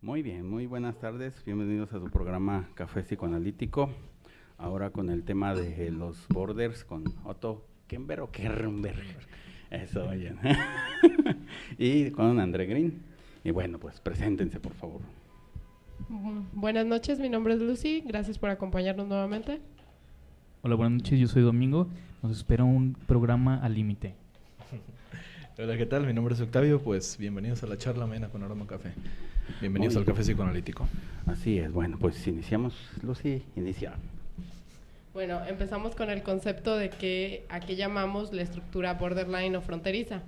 Muy bien, muy buenas tardes. Bienvenidos a su programa Café Psicoanalítico. Ahora con el tema de los borders con Otto Kemper o Kernberg. Eso, oye. Y con André Green. Y bueno, pues preséntense, por favor. Buenas noches, mi nombre es Lucy. Gracias por acompañarnos nuevamente. Hola, buenas noches, yo soy Domingo. Nos espera un programa al límite. Hola, ¿qué tal? Mi nombre es Octavio, pues bienvenidos a la charla amena con Aroma Café. Bienvenidos al Café Psicoanalítico. Así es, bueno, pues iniciamos. Lucy, inicia. Bueno, empezamos con el concepto de a qué llamamos la estructura borderline o fronteriza.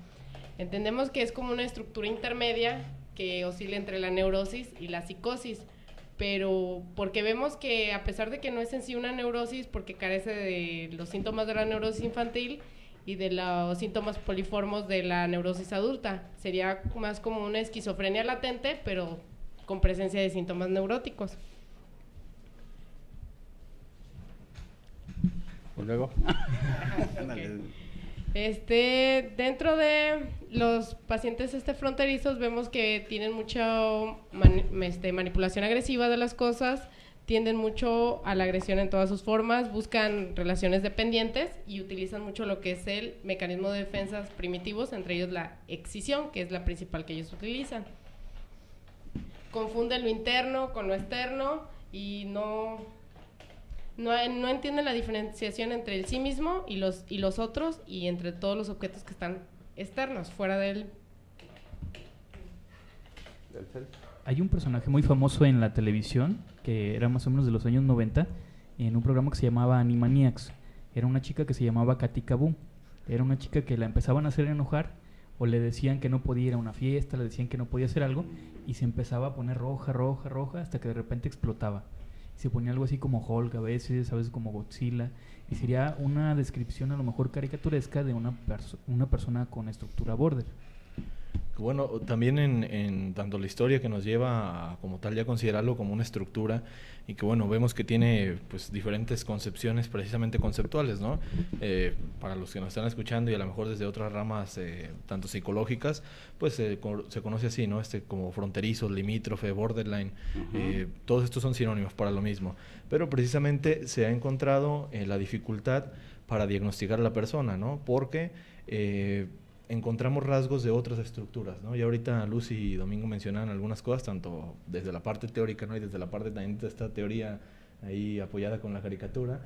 Entendemos que es como una estructura intermedia que oscila entre la neurosis y la psicosis, pero porque vemos que a pesar de que no es en sí una neurosis, porque carece de los síntomas de la neurosis infantil y de los síntomas poliformos de la neurosis adulta, sería más como una esquizofrenia latente, pero con presencia de síntomas neuróticos. ¿Y luego? Dentro de los pacientes fronterizos vemos que tienen mucha manipulación agresiva de las cosas, tienden mucho a la agresión en todas sus formas, buscan relaciones dependientes y utilizan mucho lo que es el mecanismo de defensas primitivos, entre ellos la excisión, que es la principal que ellos utilizan. Confunden lo interno con lo externo y no entienden la diferenciación entre el sí mismo y los otros y entre todos los objetos que están externos, fuera del self. Hay un personaje muy famoso en la televisión, que era más o menos de los años 90, en un programa que se llamaba Animaniacs. Era una chica que se llamaba Katy Kaboo. Era una chica que la empezaban a hacer enojar, o le decían que no podía ir a una fiesta, le decían que no podía hacer algo, y se empezaba a poner roja, hasta que de repente explotaba. Se ponía algo así como Hulk a veces como Godzilla, y sería una descripción a lo mejor caricaturesca de una persona con estructura border. Bueno, también en tanto la historia que nos lleva a, como tal, ya considerarlo como una estructura, y que bueno, vemos que tiene pues diferentes concepciones precisamente conceptuales, ¿no? Para los que nos están escuchando y a lo mejor desde otras ramas tanto psicológicas, pues se conoce así, ¿no? Como fronterizo, limítrofe, borderline, todos estos son sinónimos para lo mismo, pero precisamente se ha encontrado la dificultad para diagnosticar a la persona, ¿no? Porque encontramos rasgos de otras estructuras, ¿no? Y ahorita Lucy y Domingo mencionaban algunas cosas, tanto desde la parte teórica, ¿no? Y desde la parte también de esta teoría ahí apoyada con la caricatura,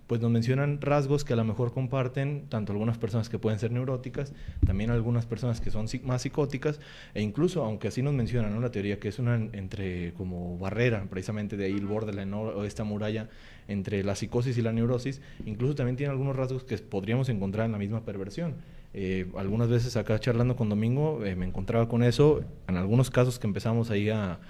pues nos mencionan rasgos que a lo mejor comparten tanto algunas personas que pueden ser neuróticas, también algunas personas que son más psicóticas, e incluso, aunque así nos mencionan, ¿no? La teoría que es una entre como barrera, precisamente de ahí el borderline, ¿no? O esta muralla entre la psicosis y la neurosis, incluso también tiene algunos rasgos que podríamos encontrar en la misma perversión. Algunas veces acá charlando con Domingo me encontraba con eso, en algunos casos que empezamos ahí a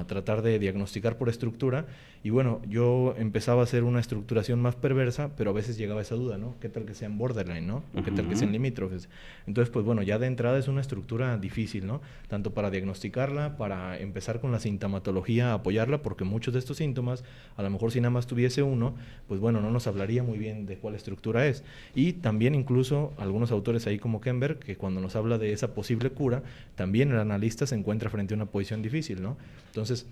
tratar de diagnosticar por estructura, y bueno, yo empezaba a hacer una estructuración más perversa, pero a veces llegaba esa duda, ¿no? ¿Qué tal que sean borderline, ¿no? ¿O qué tal que sean limítrofes? Entonces, pues bueno, ya de entrada es una estructura difícil, ¿no? Tanto para diagnosticarla, para empezar con la sintomatología, apoyarla, porque muchos de estos síntomas, a lo mejor si nada más tuviese uno, pues bueno, no nos hablaría muy bien de cuál estructura es. Y también incluso algunos autores ahí como Kemper, que cuando nos habla de esa posible cura, también el analista se encuentra frente a una posición difícil, ¿no? Entonces,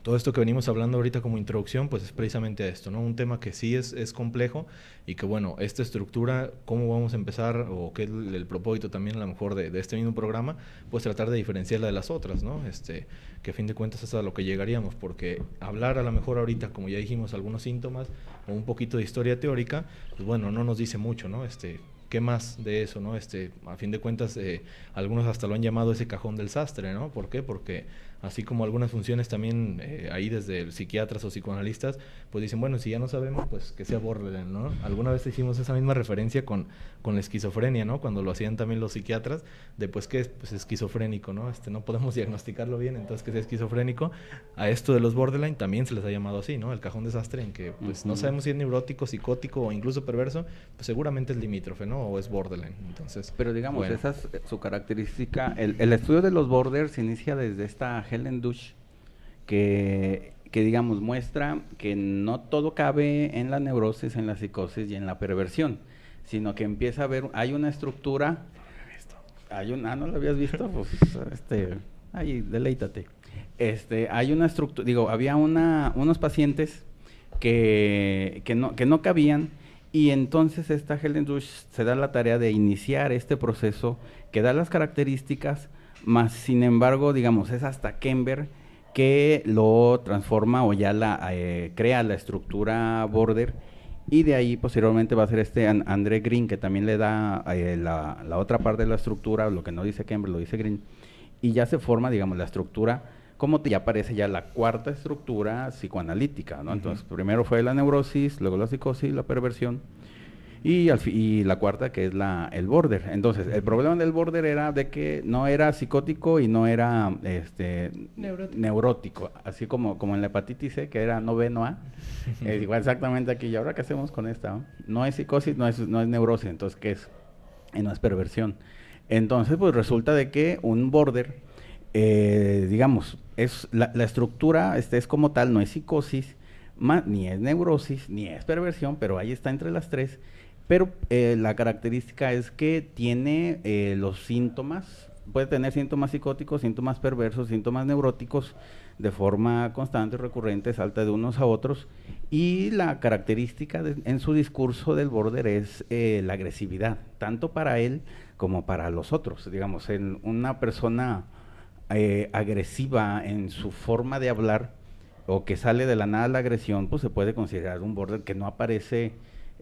todo esto que venimos hablando ahorita como introducción, pues es precisamente esto, ¿no? Un tema que sí es complejo, y que bueno, esta estructura, ¿cómo vamos a empezar? O qué es el propósito también a lo mejor de este mismo programa, pues tratar de diferenciarla de las otras, ¿no? Que a fin de cuentas es a lo que llegaríamos, porque hablar a lo mejor ahorita, como ya dijimos, algunos síntomas o un poquito de historia teórica, pues bueno, no nos dice mucho, ¿no? ¿Qué más de eso, no? A fin de cuentas, algunos hasta lo han llamado ese cajón del sastre, ¿no? ¿Por qué? Porque así como algunas funciones también ahí desde psiquiatras o psicoanalistas, pues dicen, bueno, si ya no sabemos, pues que sea borderline, ¿no? Alguna vez hicimos esa misma referencia con la esquizofrenia, ¿no? Cuando lo hacían también los psiquiatras, de pues que es pues, esquizofrénico, ¿no? No podemos diagnosticarlo bien, entonces que sea esquizofrénico. A esto de los borderline también se les ha llamado así, ¿no? El cajón desastre, en que pues no sabemos si es neurótico, psicótico o incluso perverso, pues seguramente es limítrofe, ¿no? O es borderline. Entonces, pero digamos, bueno, esa es su característica. El estudio de los borders se inicia desde esta Helen Dush, que digamos muestra que no todo cabe en la neurosis, en la psicosis y en la perversión, sino que empieza a haber, hay una estructura, ¿no lo habías visto? Pues, Ay, deleítate. Hay una estructura, había unos pacientes que no cabían, y entonces esta Heldenbusch se da la tarea de iniciar este proceso que da las características, más sin embargo, digamos, es hasta Kember que lo transforma o ya crea la estructura border, y de ahí posteriormente va a ser André Green, que también le da la otra parte de la estructura, lo que no dice Kember lo dice Green, y ya se forma, digamos, la estructura, como ya aparece ya la cuarta estructura psicoanalítica, ¿no? Entonces, primero fue la neurosis, luego la psicosis, la perversión, y la cuarta, que es el border. Entonces, el problema del border era de que no era psicótico y no era neurótico, así como en la hepatitis C, que era no B, no A. Igual exactamente aquí. ¿Y ahora qué hacemos con esta? No es psicosis, no es neurosis, entonces, ¿qué es? Y no es perversión. Entonces, pues resulta de que un border, digamos, es la estructura es como tal, no es psicosis, ni es neurosis, ni es perversión, pero ahí está entre las tres. Pero la característica es que tiene los síntomas, puede tener síntomas psicóticos, síntomas perversos, síntomas neuróticos de forma constante, recurrente, salta de unos a otros, y la característica en su discurso del border es la agresividad, tanto para él como para los otros. Digamos, en una persona agresiva en su forma de hablar, o que sale de la nada la agresión, pues se puede considerar un border que no aparece,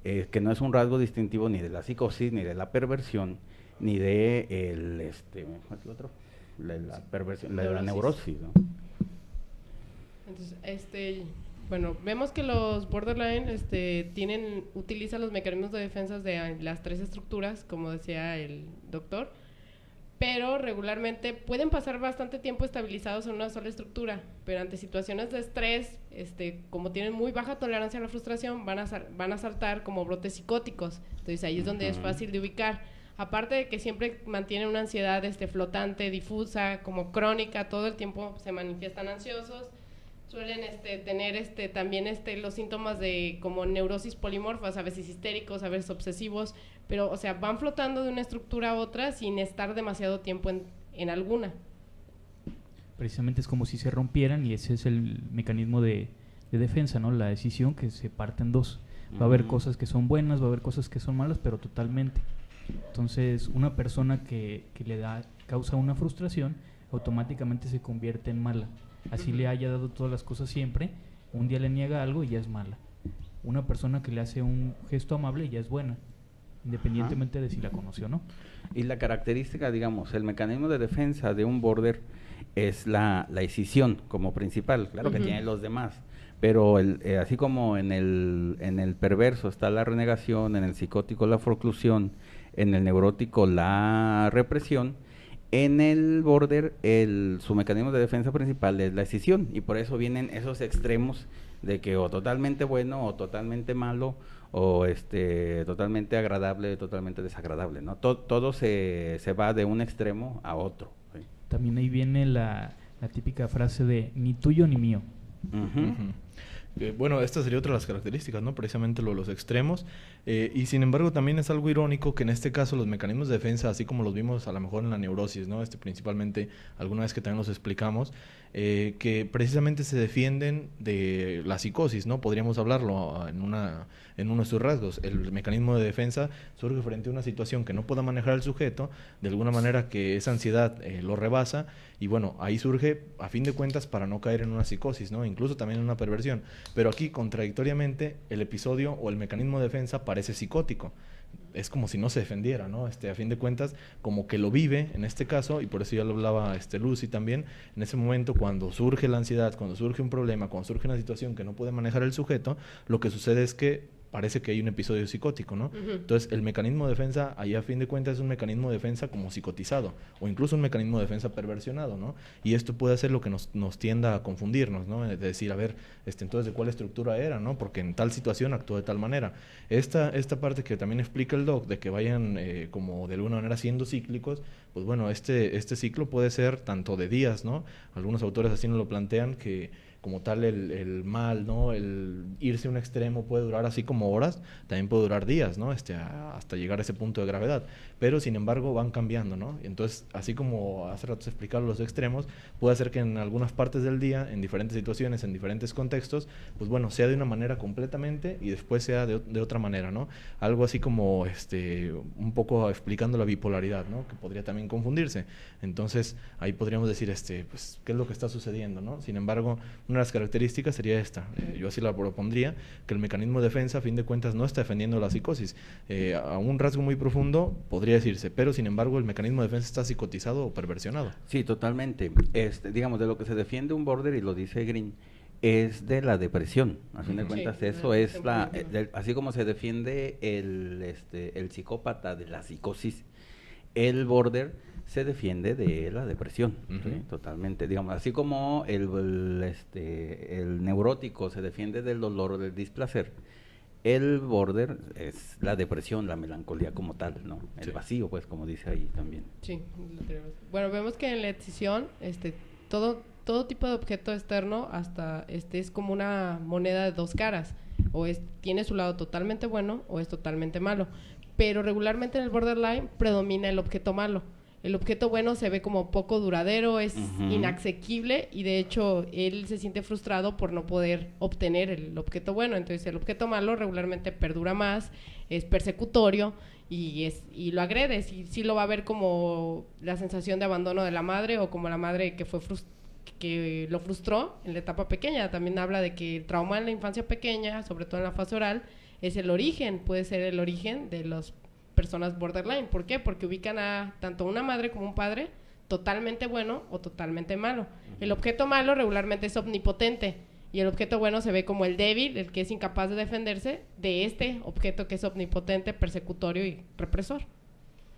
que no es un rasgo distintivo ni de la psicosis, ni de la perversión, ni de la perversión, la neurosis, ¿no? Entonces, bueno, vemos que los borderline utilizan los mecanismos de defensa de las tres estructuras, como decía el doctor, pero regularmente pueden pasar bastante tiempo estabilizados en una sola estructura, pero ante situaciones de estrés, como tienen muy baja tolerancia a la frustración, van a saltar como brotes psicóticos. Entonces ahí es donde es fácil de ubicar. Aparte de que siempre mantienen una ansiedad flotante, difusa, como crónica, todo el tiempo se manifiestan ansiosos. Suelen tener también los síntomas de como neurosis polimorfas, a veces histéricos, a veces obsesivos, pero o sea, van flotando de una estructura a otra sin estar demasiado tiempo en alguna. Precisamente es como si se rompieran, y ese es el mecanismo de defensa, ¿no? La decisión que se parte en dos. Va a haber cosas que son buenas, va a haber cosas que son malas, pero totalmente. Entonces, una persona que causa una frustración, automáticamente se convierte en mala. Así le haya dado todas las cosas siempre, un día le niega algo y ya es mala. Una persona que le hace un gesto amable ya es buena, independientemente de si la conoció o no. Y la característica, digamos, el mecanismo de defensa de un border es la escisión como principal. Claro que tiene los demás, pero así como en el perverso está la renegación, en el psicótico la proclusión, en el neurótico la represión, en el border su mecanismo de defensa principal es la escisión, y por eso vienen esos extremos de que o totalmente bueno o totalmente malo, o totalmente agradable, totalmente desagradable, ¿no? Todo se va de un extremo a otro, ¿sí? También ahí viene la típica frase de ni tuyo ni mío. Bueno, esta sería otra de las características, ¿no? Precisamente los extremos, y sin embargo también es algo irónico que en este caso los mecanismos de defensa, así como los vimos a lo mejor en la neurosis, ¿no? Principalmente alguna vez que también los explicamos, que precisamente se defienden de la psicosis, ¿no? Podríamos hablarlo en uno de sus rasgos. El mecanismo de defensa surge frente a una situación que no pueda manejar el sujeto, de alguna manera que esa ansiedad lo rebasa, y bueno, ahí surge a fin de cuentas para no caer en una psicosis, ¿no? Incluso también en una perversión. Pero aquí, contradictoriamente, el episodio o el mecanismo de defensa parece psicótico. Es como si no se defendiera, ¿no? A fin de cuentas, como que lo vive en este caso, y por eso ya lo hablaba Lucy también, en ese momento cuando surge la ansiedad, cuando surge un problema, cuando surge una situación que no puede manejar el sujeto, lo que sucede es que parece que hay un episodio psicótico, ¿no? Entonces, el mecanismo de defensa, ahí a fin de cuentas es un mecanismo de defensa como psicotizado, o incluso un mecanismo de defensa perversionado, ¿no? Y esto puede ser lo que nos tienda a confundirnos, ¿no? De decir, a ver, entonces, ¿de cuál estructura era, no? Porque en tal situación actuó de tal manera. Esta parte que también explica el doc, de que vayan como de alguna manera siendo cíclicos, pues bueno, este ciclo puede ser tanto de días, ¿no? Algunos autores así nos lo plantean, que como tal el mal, ¿no? El irse a un extremo puede durar así como horas, también puede durar días, ¿no? Hasta llegar a ese punto de gravedad. Pero sin embargo van cambiando, ¿no? Entonces, así como hace rato se explicaron los extremos, puede ser que en algunas partes del día, en diferentes situaciones, en diferentes contextos, pues bueno, sea de una manera completamente y después sea de otra manera, ¿no? Algo así como un poco explicando la bipolaridad, ¿no? Que podría también confundirse. Entonces, ahí podríamos decir, pues, ¿qué es lo que está sucediendo, ¿no? Sin embargo, una de las características sería esta, yo así la propondría, que el mecanismo de defensa a fin de cuentas no está defendiendo la psicosis, a un rasgo muy profundo podría decirse, pero sin embargo el mecanismo de defensa está psicotizado o perversionado. Sí, totalmente. Digamos, de lo que se defiende un border, y lo dice Green, es de la depresión. A fin de cuentas, sí, eso es así como se defiende el psicópata de la psicosis, el border se defiende de la depresión, ¿sí? Totalmente. Digamos, así como el neurótico se defiende del dolor o del displacer, el border es la depresión, la melancolía como tal, ¿no? El vacío, pues, como dice ahí también. Sí. Bueno, vemos que en la escisión, todo tipo de objeto externo hasta es como una moneda de dos caras, o tiene su lado totalmente bueno o es totalmente malo, pero regularmente en el borderline predomina el objeto malo. El objeto bueno se ve como poco duradero, es inasequible, y de hecho él se siente frustrado por no poder obtener el objeto bueno. Entonces el objeto malo regularmente perdura más, es persecutorio y lo agrede. Sí lo va a ver como la sensación de abandono de la madre, o como la madre que lo frustró en la etapa pequeña. También habla de que el trauma en la infancia pequeña, sobre todo en la fase oral, es el origen, puede ser el origen de las personas borderline. ¿Por qué? Porque ubican a tanto una madre como un padre totalmente bueno o totalmente malo. El objeto malo regularmente es omnipotente, y el objeto bueno se ve como el débil, el que es incapaz de defenderse de este objeto que es omnipotente, persecutorio y represor.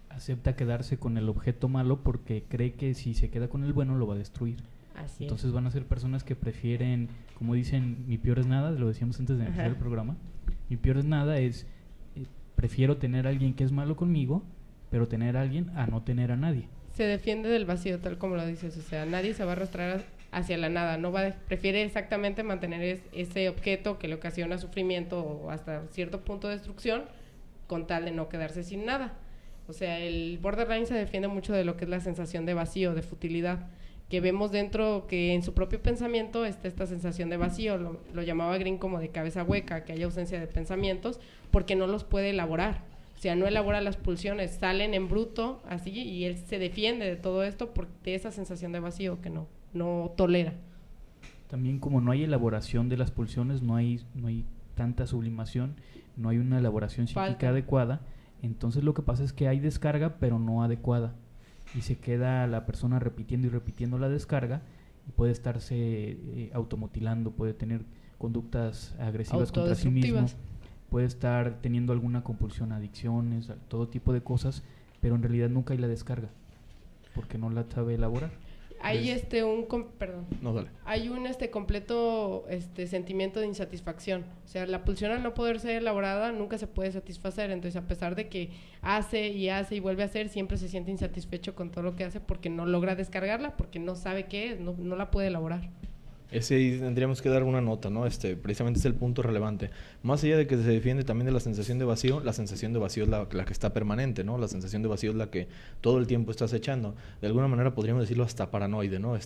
Acepta quedarse con el objeto malo porque cree que si se queda con el bueno lo va a destruir. Así Entonces van a ser personas que prefieren, como dicen, mi peor es nada, lo decíamos antes de empezar el programa, mi peor es nada es, prefiero tener a alguien que es malo conmigo, pero tener a alguien a no tener a nadie. Se defiende del vacío, tal como lo dices, o sea, nadie se va a arrastrar hacia la nada, prefiere exactamente mantener ese objeto que le ocasiona sufrimiento o hasta cierto punto de destrucción, con tal de no quedarse sin nada. O sea, el borderline se defiende mucho de lo que es la sensación de vacío, de futilidad, que vemos dentro, que en su propio pensamiento está esta sensación de vacío. Lo llamaba Green como de cabeza hueca, que hay ausencia de pensamientos porque no los puede elaborar. O sea, no elabora las pulsiones, salen en bruto así, y él se defiende de todo esto de esa sensación de vacío que no tolera. También, como no hay elaboración de las pulsiones, no hay tanta sublimación, no hay una elaboración psíquica adecuada, entonces lo que pasa es que hay descarga pero no adecuada, y se queda la persona repitiendo y repitiendo la descarga, y puede estarse automutilando, puede tener conductas agresivas contra sí mismo, puede estar teniendo alguna compulsión, adicciones, todo tipo de cosas, pero en realidad nunca hay la descarga porque no la sabe elaborar. Hay hay un completo sentimiento de insatisfacción. O sea, la pulsión, al no poder ser elaborada, nunca se puede satisfacer. Entonces, a pesar de que hace y vuelve a hacer, siempre se siente insatisfecho con todo lo que hace porque no logra descargarla, porque no sabe qué es, no la puede elaborar. Ese tendríamos que dar una nota, ¿no? Precisamente es el punto relevante. Más allá de que se defiende también de la sensación de vacío, la sensación de vacío es la que está permanente, ¿no? La sensación de vacío es la que todo el tiempo estás echando. De alguna manera podríamos decirlo hasta paranoide, ¿no?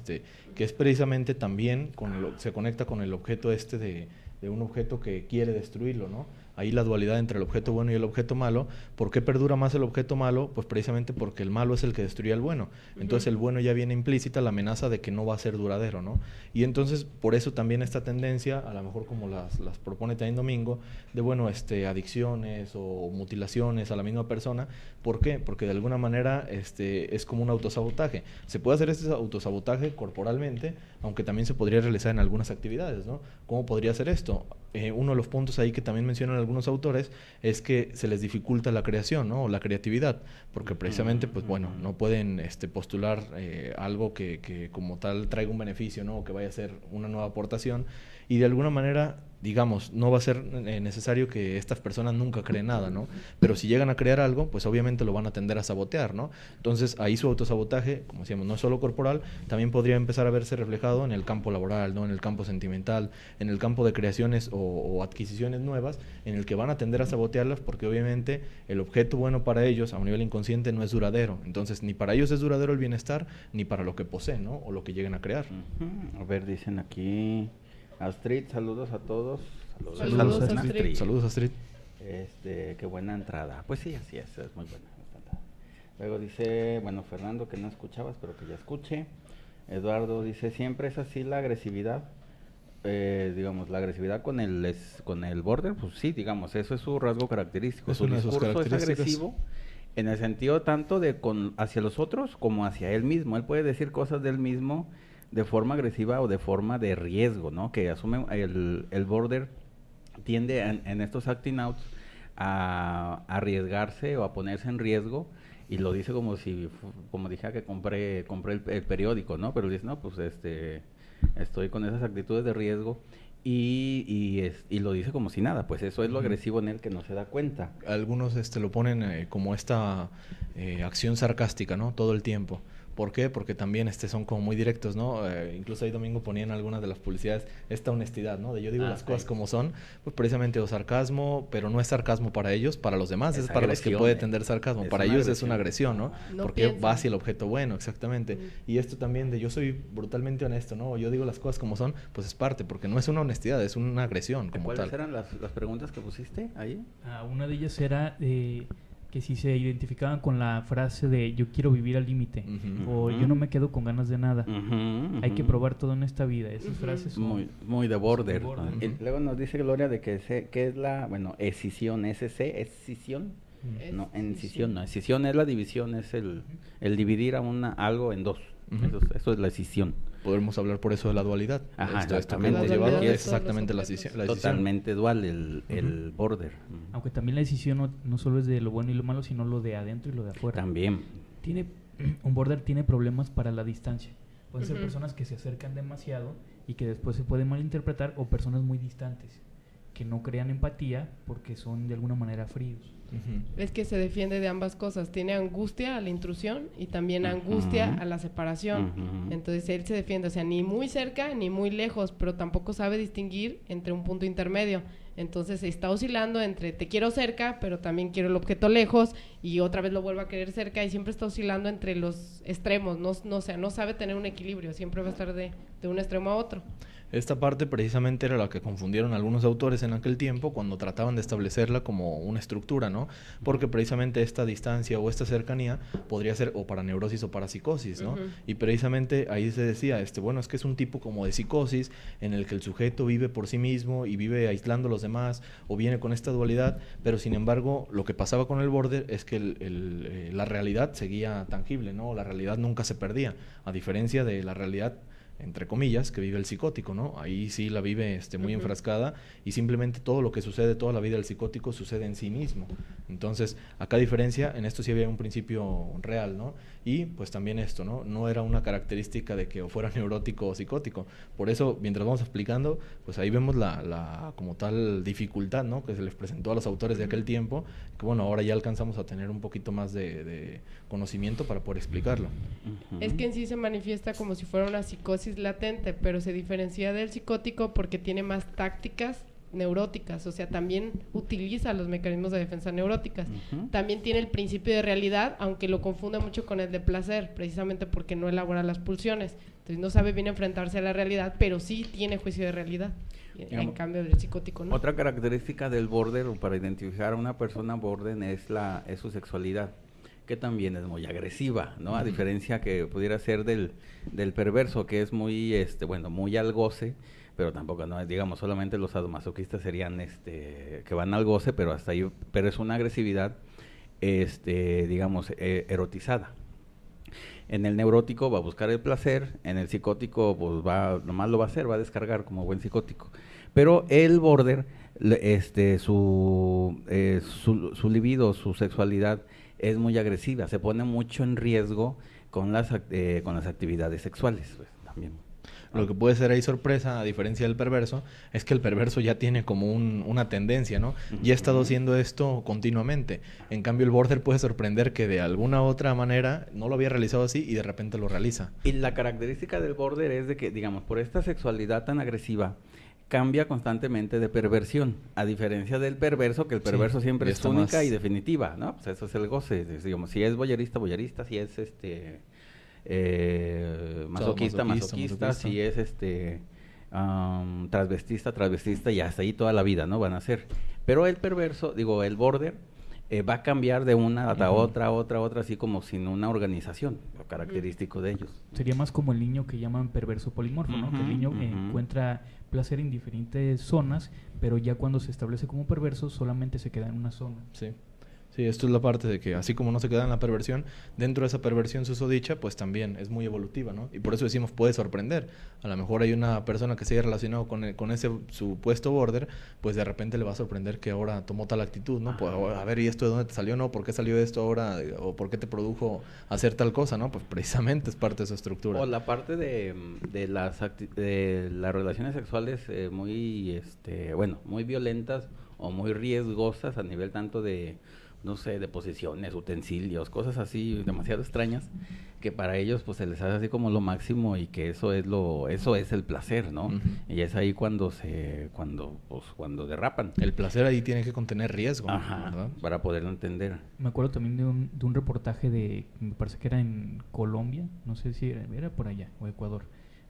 Que es precisamente también, se conecta con el objeto de un objeto que quiere destruirlo, ¿no? Ahí la dualidad entre el objeto bueno y el objeto malo. ¿Por qué perdura más el objeto malo? Pues precisamente porque el malo es el que destruye al bueno. Entonces el bueno ya viene implícita la amenaza de que no va a ser duradero, ¿no? Y entonces por eso también esta tendencia, a lo mejor como las propone también Domingo, de adicciones o mutilaciones a la misma persona. ¿Por qué? Porque de alguna manera es como un autosabotaje. Se puede hacer este autosabotaje corporalmente, aunque también se podría realizar en algunas actividades, ¿no? ¿Cómo podría ser esto? Uno de los puntos ahí que también mencionan algunos autores es que se les dificulta la creación, ¿no? O la creatividad, porque precisamente, pues bueno, no pueden postular algo que como tal traiga un beneficio, ¿no? O que vaya a ser una nueva aportación, y de alguna manera digamos, no va a ser necesario que estas personas nunca creen nada, ¿no? Pero si llegan a crear algo, pues obviamente lo van a tender a sabotear, ¿no? Entonces, ahí su autosabotaje, como decíamos, no es solo corporal, también podría empezar a verse reflejado en el campo laboral, ¿no? En el campo sentimental, en el campo de creaciones o adquisiciones nuevas, en el que van a tender a sabotearlas porque obviamente el objeto bueno para ellos a un nivel inconsciente no es duradero. Entonces, ni para ellos es duradero el bienestar, ni para lo que poseen, ¿no? O lo que lleguen a crear. A ver, dicen aquí... Astrid, saludos a todos. Saludos, Astrid. Saludos, Astrid. Qué buena entrada. Pues sí, así es muy buena. Luego dice, bueno, Fernando, que no escuchabas, pero que ya escuche. Eduardo dice, siempre es así la agresividad. Digamos, la agresividad con el border, pues sí, digamos, eso es su rasgo característico. Su discurso es agresivo en el sentido tanto de hacia los otros como hacia él mismo. Él puede decir cosas de él mismo de forma agresiva o de forma de riesgo, ¿no? Que asume el border tiende en estos acting outs a arriesgarse o a ponerse en riesgo, y lo dice como dijera que compré el periódico, ¿no? Pero dice, no, pues estoy con esas actitudes de riesgo y lo dice como si nada, pues eso es lo agresivo en él, que no se da cuenta. Algunos lo ponen como esta acción sarcástica, ¿no? Todo el tiempo. ¿Por qué? Porque también son como muy directos, ¿no? Incluso ahí Domingo ponían algunas de las publicidades esta honestidad, ¿no? De yo digo las cosas como son, pues precisamente o sarcasmo, pero no es sarcasmo para ellos, para los demás es para los que puede tender sarcasmo. Para ellos es una agresión, ¿no? Porque va hacia el objeto bueno, exactamente. Y esto también de yo soy brutalmente honesto, ¿no? O yo digo las cosas como son, pues es parte, porque no es una honestidad, es una agresión como ¿Cuáles tal. eran las preguntas que pusiste ahí? Una de ellas era que si se identificaban con la frase de yo quiero vivir al límite, o yo no me quedo con ganas de nada, hay que probar todo en esta vida. Esas frases son muy de border. Luego nos dice Gloria de que es la, escisión, escisión. No, escisión no, escisión es la división, es el dividir algo en dos. Eso es la escisión. Podemos hablar por eso de la dualidad. Ajá, exactamente. Es exactamente la decisión. Totalmente dual el border. Aunque también la decisión no solo es de lo bueno y lo malo, sino lo de adentro y lo de afuera. También. Un border tiene problemas para la distancia. Pueden ser personas que se acercan demasiado y que después se pueden malinterpretar, o personas muy distantes que no crean empatía porque son de alguna manera fríos. Es que se defiende de ambas cosas. Tiene angustia a la intrusión y también angustia a la separación. Entonces él se defiende, o sea, ni muy cerca ni muy lejos, pero tampoco sabe distinguir entre un punto intermedio. Entonces está oscilando entre te quiero cerca, pero también quiero el objeto lejos, y otra vez lo vuelvo a querer cerca, y siempre está oscilando entre los extremos. O sea, no sabe tener un equilibrio, siempre va a estar de un extremo a otro. Esta parte precisamente era la que confundieron algunos autores en aquel tiempo cuando trataban de establecerla como una estructura, ¿no? Porque precisamente esta distancia o esta cercanía podría ser o para neurosis o para psicosis, ¿no? Y precisamente ahí se decía, bueno, es que es un tipo como de psicosis en el que el sujeto vive por sí mismo y vive aislando a los demás, o viene con esta dualidad, pero sin embargo lo que pasaba con el border es que la realidad seguía tangible, ¿no? La realidad nunca se perdía, a diferencia de la realidad entre comillas, que vive el psicótico, ¿no? Ahí sí la vive muy enfrascada, y simplemente todo lo que sucede, toda la vida del psicótico sucede en sí mismo. Entonces, acá diferencia, en esto sí había un principio real, ¿no? Y pues también esto, ¿no? No era una característica de que o fuera neurótico o psicótico. Por eso, mientras vamos explicando, pues ahí vemos la como tal dificultad, ¿no? Que se les presentó a los autores de aquel tiempo, que bueno, ahora ya alcanzamos a tener un poquito más de conocimiento para poder explicarlo. Es que en sí se manifiesta como si fuera una psicosis latente, pero se diferencia del psicótico porque tiene más tácticas neuróticas, o sea, también utiliza los mecanismos de defensa neuróticas. También tiene el principio de realidad, aunque lo confunde mucho con el de placer, precisamente porque no elabora las pulsiones. Entonces no sabe bien enfrentarse a la realidad, pero sí tiene juicio de realidad. En cambio del psicótico no. Otra característica del border, o para identificar a una persona border, es su sexualidad, que también es muy agresiva, ¿no? A diferencia que pudiera ser del perverso, que es muy muy al goce, pero tampoco, no, digamos, solamente los sadomasoquistas serían que van al goce, pero hasta ahí, pero es una agresividad digamos, erotizada. En el neurótico va a buscar el placer, en el psicótico pues nomás lo va a hacer, va a descargar como buen psicótico. Pero el border, su libido, su sexualidad es muy agresiva, se pone mucho en riesgo con las actividades sexuales, pues, también. Lo que puede ser ahí sorpresa, a diferencia del perverso, es que el perverso ya tiene como una tendencia, ¿no? Ya ha estado haciendo esto continuamente. En cambio, el border puede sorprender que de alguna otra manera no lo había realizado así y de repente lo realiza. Y la característica del border es de que, digamos, por esta sexualidad tan agresiva, cambia constantemente de perversión, a diferencia del perverso, que el perverso siempre es única más y definitiva, ¿no? Pues eso es el goce, digamos, si es boyerista, si es masoquista, si es transvestista, y hasta ahí toda la vida, ¿no? Van a ser. Pero el perverso, el border, va a cambiar de una a otra, así como sin una organización, lo característico de ellos. Sería más como el niño que llaman perverso polimorfo, ¿no? Que el niño encuentra placer en diferentes zonas, pero ya cuando se establece como perverso solamente se queda en una zona. Sí. Sí, esto es la parte de que así como no se queda en la perversión, dentro de esa perversión susodicha, pues también es muy evolutiva, ¿no? Y por eso decimos, puede sorprender. A lo mejor hay una persona que se haya relacionado con ese supuesto border, pues de repente le va a sorprender que ahora tomó tal actitud, ¿no? Pues, a ver, ¿y esto de dónde te salió, no? ¿Por qué salió esto ahora? ¿O por qué te produjo hacer tal cosa, no? Pues precisamente es parte de esa estructura. O la parte de las relaciones sexuales muy violentas o muy riesgosas a nivel tanto de, no sé, de posiciones, utensilios, cosas así demasiado extrañas, que para ellos pues se les hace así como lo máximo y que eso es el placer, ¿no? Y es ahí cuando derrapan. El placer ahí tiene que contener riesgo, ¿verdad? Para poderlo entender. Me acuerdo también de un reportaje me parece que era en Colombia, no sé si era por allá, o Ecuador,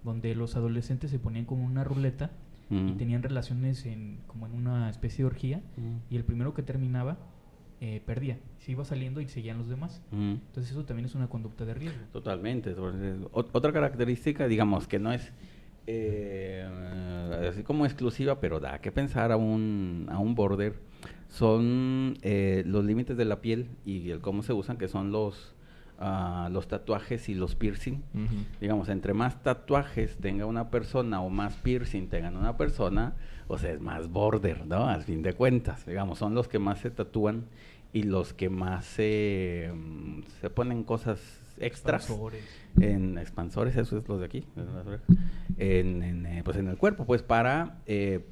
donde los adolescentes se ponían como una ruleta y tenían relaciones como en una especie de orgía, y el primero que terminaba perdía, se iba saliendo y seguían los demás. Entonces eso también es una conducta de riesgo. Totalmente. Otra característica, digamos, que no es así como exclusiva, pero da que pensar a un border, son los límites de la piel y el cómo se usan, que son los tatuajes y los piercing. Digamos, entre más tatuajes tenga una persona o más piercing tenga una persona, o sea, es más border, ¿no? Al fin de cuentas, digamos, son los que más se tatúan y los que más se ponen cosas extras. Expansores, eso es los de aquí, pues en el cuerpo, pues para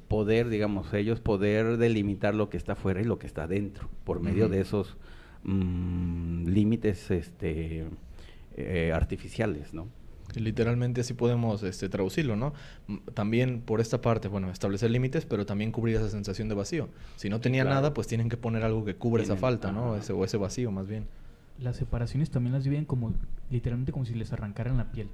poder, digamos, ellos poder delimitar lo que está afuera y lo que está dentro, por medio de esos límites artificiales, ¿no? Literalmente así podemos traducirlo, ¿no? También por esta parte, bueno, establecer límites, pero también cubrir esa sensación de vacío. Si no tenía nada, pues tienen que poner algo que cubra esa falta, ¿no? Ese vacío, más bien. Las separaciones también las viven literalmente como si les arrancaran la piel.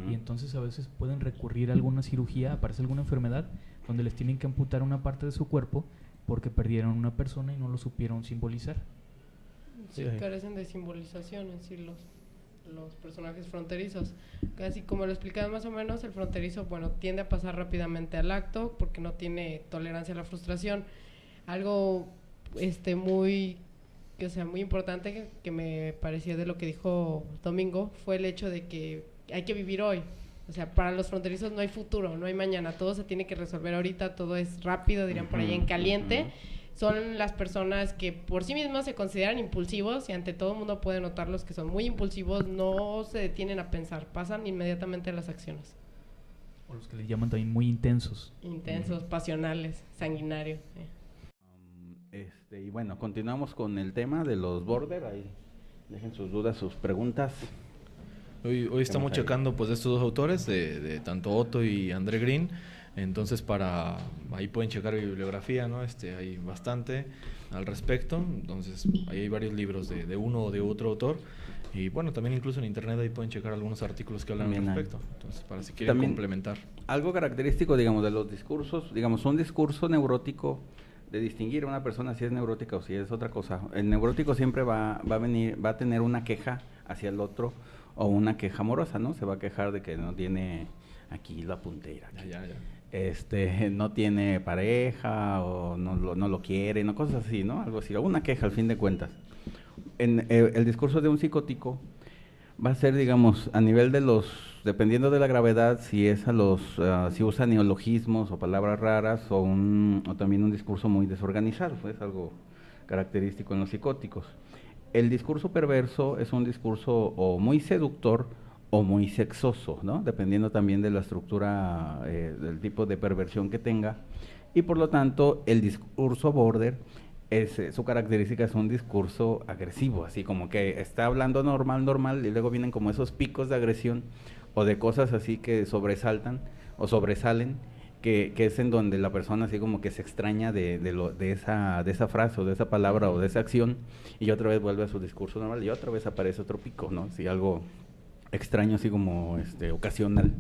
Y entonces a veces pueden recurrir a alguna cirugía, aparece alguna enfermedad, donde les tienen que amputar una parte de su cuerpo porque perdieron una persona y no lo supieron simbolizar. Sí, carecen de simbolización en sí los personajes fronterizos. Casi como lo explicaba más o menos, el fronterizo, tiende a pasar rápidamente al acto porque no tiene tolerancia a la frustración. Algo muy importante que me pareció de lo que dijo Domingo fue el hecho de que hay que vivir hoy. O sea, para los fronterizos no hay futuro, no hay mañana, todo se tiene que resolver ahorita, todo es rápido, dirían por ahí en caliente. Son las personas que por sí mismas se consideran impulsivos y ante todo el mundo puede notarlos que son muy impulsivos, no se detienen a pensar, pasan inmediatamente a las acciones. O los que les llaman también muy intensos. Intensos, pasionales, sanguinarios. Y bueno, continuamos con el tema de los border, ahí dejen sus dudas, sus preguntas. Hoy estamos checando pues de estos dos autores, de tanto Otto y André Green. Entonces ahí pueden checar bibliografía, ¿no? Hay bastante al respecto. Entonces ahí hay varios libros de uno o de otro autor. Y bueno, también incluso en internet ahí pueden checar algunos artículos que hablan al respecto. Entonces, para si quieren también complementar. Algo característico, digamos, de los discursos, digamos, un discurso neurótico, de distinguir a una persona si es neurótica o si es otra cosa. El neurótico siempre va a tener una queja hacia el otro o una queja amorosa, ¿no? Se va a quejar de que no tiene aquí la puntera. No tiene pareja o no lo quiere, no, cosas así, ¿no? Algo así, una queja al fin de cuentas. El discurso de un psicótico va a ser, digamos, a nivel de dependiendo de la gravedad, si usa neologismos o palabras raras o también un discurso muy desorganizado, es algo característico en los psicóticos. El discurso perverso es un discurso o muy seductor o muy sexoso, ¿no? Dependiendo también de la estructura, del tipo de perversión que tenga. Y por lo tanto, el discurso border, su característica es un discurso agresivo, así como que está hablando normal, y luego vienen como esos picos de agresión o de cosas así que sobresaltan o sobresalen, que es en donde la persona así como que se extraña de esa frase o de esa palabra o de esa acción, y otra vez vuelve a su discurso normal y otra vez aparece otro pico, ¿no? Así algo extraño, así como ocasional.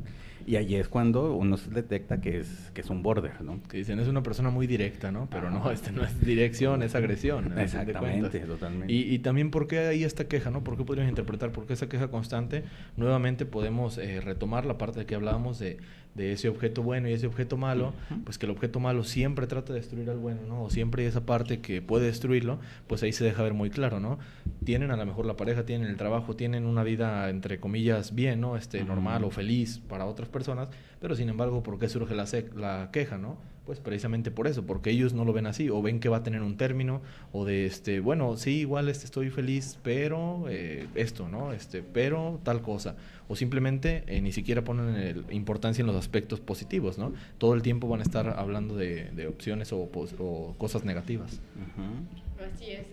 Y allí es cuando uno se detecta que es un border, ¿no? Que dicen, es una persona muy directa, ¿no? Pero no, no es dirección, es agresión. Exactamente, totalmente. Y también, ¿por qué hay esta queja, no? ¿Por qué podríamos interpretar? ¿Por qué esa queja constante? Nuevamente podemos retomar la parte de que hablábamos de ese objeto bueno y ese objeto malo, pues que el objeto malo siempre trata de destruir al bueno, ¿no? O siempre hay esa parte que puede destruirlo, pues ahí se deja ver muy claro, ¿no? Tienen a lo mejor la pareja, tienen el trabajo, tienen una vida, entre comillas, bien, ¿no? Normal o feliz para otras personas, pero sin embargo, ¿por qué surge la queja, no? Pues precisamente por eso, porque ellos no lo ven así, o ven que va a tener un término, o de bueno, sí, igual estoy feliz, pero esto, ¿no? Pero tal cosa, o simplemente ni siquiera ponen importancia en los aspectos positivos, ¿no? Todo el tiempo van a estar hablando de opciones o cosas negativas. Así es,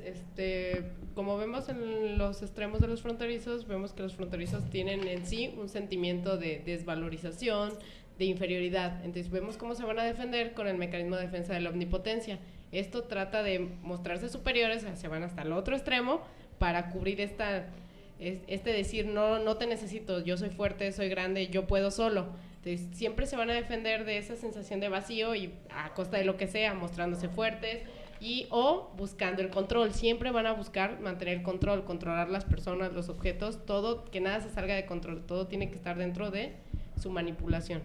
como vemos en los extremos de los fronterizos, vemos que los fronterizos tienen en sí un sentimiento de desvalorización, de inferioridad. Entonces vemos cómo se van a defender con el mecanismo de defensa de la omnipotencia. Esto trata de mostrarse superiores, se van hasta el otro extremo para cubrir decir, no te necesito, yo soy fuerte, soy grande, yo puedo solo. Entonces siempre se van a defender de esa sensación de vacío y a costa de lo que sea, mostrándose fuertes o buscando el control. Siempre van a buscar mantener el control, controlar las personas, los objetos, todo, que nada se salga de control, todo tiene que estar dentro de su manipulación.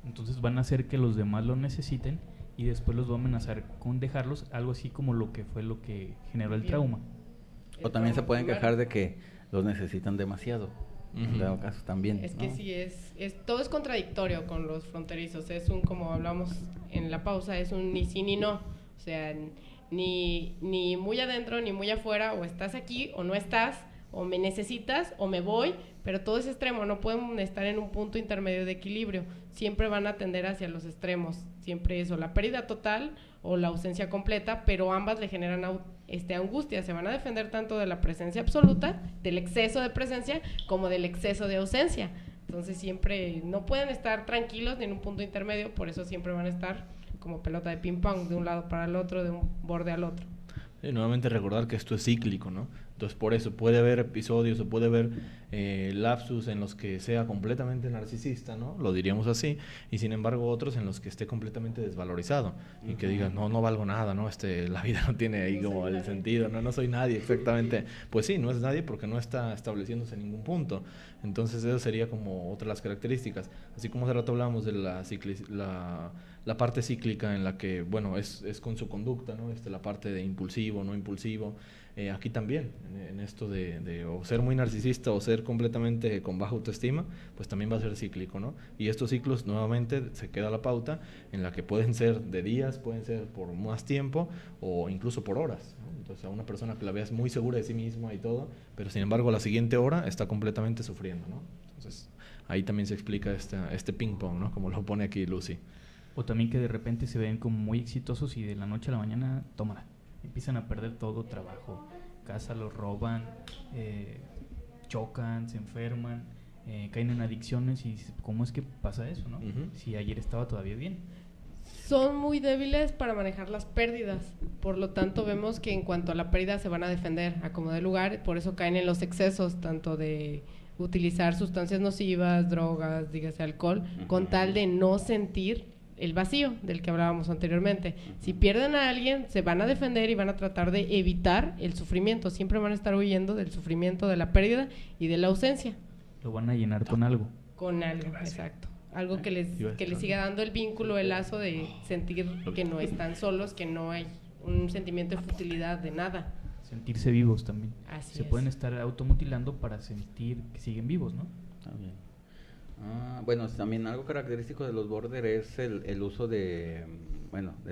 Entonces van a hacer que los demás lo necesiten y después los van a amenazar con dejarlos, algo así como lo que generó el trauma. O también se pueden quejar de que los necesitan demasiado. En dado caso también. Es que sí, todo es contradictorio con los fronterizos. Es como hablamos en la pausa, es un ni sí ni no. O sea, ni muy adentro ni muy afuera, o estás aquí o no estás, o me necesitas o me voy, pero todo es extremo, no pueden estar en un punto intermedio de equilibrio. Siempre van a tender hacia los extremos, siempre eso, la pérdida total o la ausencia completa, pero ambas le generan angustia. Se van a defender tanto de la presencia absoluta, del exceso de presencia, como del exceso de ausencia. Entonces siempre no pueden estar tranquilos ni en un punto intermedio, por eso siempre van a estar como pelota de ping pong, de un lado para el otro, de un borde al otro. Y nuevamente recordar que esto es cíclico, ¿no? Entonces por eso puede haber episodios o puede haber lapsus en los que sea completamente narcisista, ¿no? Lo diríamos así, y sin embargo otros en los que esté completamente desvalorizado y que diga, no valgo nada, ¿no? La vida no tiene ahí como el sentido, no soy nadie, exactamente. Pues sí, no es nadie porque no está estableciéndose en ningún punto. Entonces eso sería como otra de las características. Así como hace rato hablábamos de la parte cíclica en la que, bueno, es con su conducta, ¿no? La parte de impulsivo, no impulsivo. Aquí también, en esto de o ser muy narcisista o ser completamente con baja autoestima, pues también va a ser cíclico, ¿no? Y estos ciclos nuevamente se queda la pauta en la que pueden ser de días, pueden ser por más tiempo o incluso por horas, ¿no? Entonces a una persona que la veas muy segura de sí misma y todo, pero sin embargo a la siguiente hora está completamente sufriendo, ¿no? Entonces ahí también se explica este ping pong, ¿no? Como lo pone aquí Lucy. O también que de repente se ven como muy exitosos y de la noche a la mañana, tómala, empiezan a perder todo, trabajo, casa, los roban, chocan, se enferman, caen en adicciones y ¿cómo es que pasa eso, no? Si ayer estaba todavía bien. Son muy débiles para manejar las pérdidas, por lo tanto vemos que en cuanto a la pérdida se van a defender a como de lugar, por eso caen en los excesos, tanto de utilizar sustancias nocivas, drogas, dígase alcohol, con tal de no sentir el vacío del que hablábamos anteriormente. Si pierden a alguien, se van a defender y van a tratar de evitar el sufrimiento. Siempre van a estar huyendo del sufrimiento, de la pérdida y de la ausencia. Lo van a llenar con algo. Con algo, exacto. Algo que les siga dando el vínculo, el lazo de sentir que no están solos, que no hay un sentimiento de futilidad de nada. Sentirse vivos también. Así se es. pueden estar automutilando para sentir que siguen vivos, ¿no? También. Bueno, también algo característico de los border es el uso de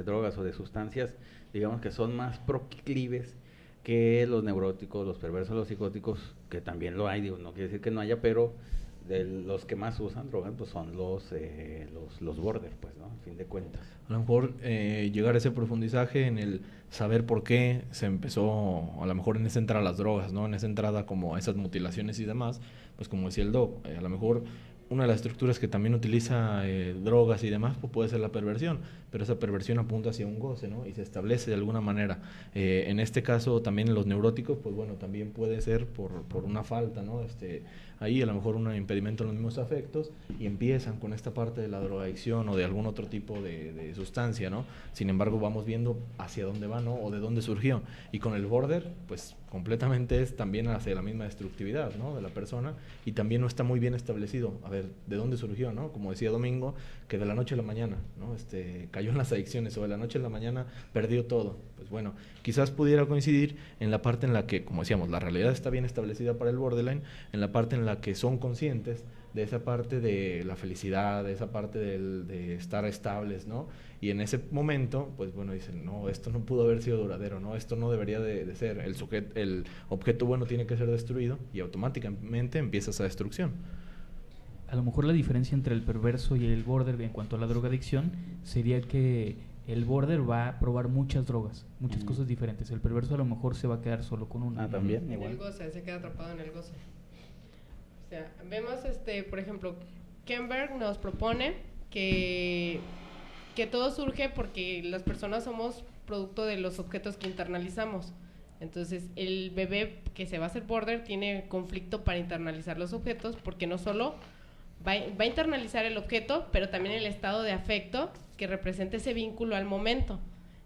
drogas o de sustancias, digamos que son más proclives que los neuróticos, los perversos, los psicóticos, que también lo hay, digo, no quiere decir que no haya, pero de los que más usan drogas pues son los border, pues, ¿no? A fin de cuentas. A lo mejor llegar a ese profundizaje en el saber por qué se empezó, a lo mejor en esa entrada a las drogas, ¿no? En esa entrada como a esas mutilaciones y demás, pues como decía el doc, a lo mejor una de las estructuras que también utiliza drogas y demás pues puede ser la perversión, pero esa perversión apunta hacia un goce, ¿no? Y se establece de alguna manera. En este caso también en los neuróticos, pues bueno, también puede ser por una falta, ¿no? Ahí a lo mejor un impedimento en los mismos afectos y empiezan con esta parte de la drogadicción o de algún otro tipo de sustancia, ¿no? Sin embargo, vamos viendo hacia dónde va, ¿no? O de dónde surgió. Y con el border, pues completamente es también hacia la misma destructividad, ¿no? De la persona, y también no está muy bien establecido, a ver, de dónde surgió, ¿no? Como decía Domingo, que de la noche a la mañana, ¿no? Cayó en las adicciones, o de la noche a la mañana perdió todo. Pues bueno, quizás pudiera coincidir en la parte en la que, como decíamos, la realidad está bien establecida para el borderline, en la parte en la que son conscientes de esa parte de la felicidad, de esa parte de estar estables, ¿no? Y en ese momento, pues bueno, dicen, no, esto no pudo haber sido duradero, ¿no? Esto no debería de ser, el objeto bueno tiene que ser destruido, y automáticamente empieza esa destrucción. A lo mejor la diferencia entre el perverso y el border en cuanto a la drogadicción sería que el border va a probar muchas drogas, muchas cosas diferentes. El perverso a lo mejor se va a quedar solo con una. Ah, también, en igual. el goce, se queda atrapado en el goce. O sea, vemos, por ejemplo, Kemberg nos propone que todo surge porque las personas somos producto de los objetos que internalizamos. Entonces, el bebé que se va a hacer border tiene conflicto para internalizar los objetos, porque no solo va a internalizar el objeto, pero también el estado de afecto que representa ese vínculo al momento.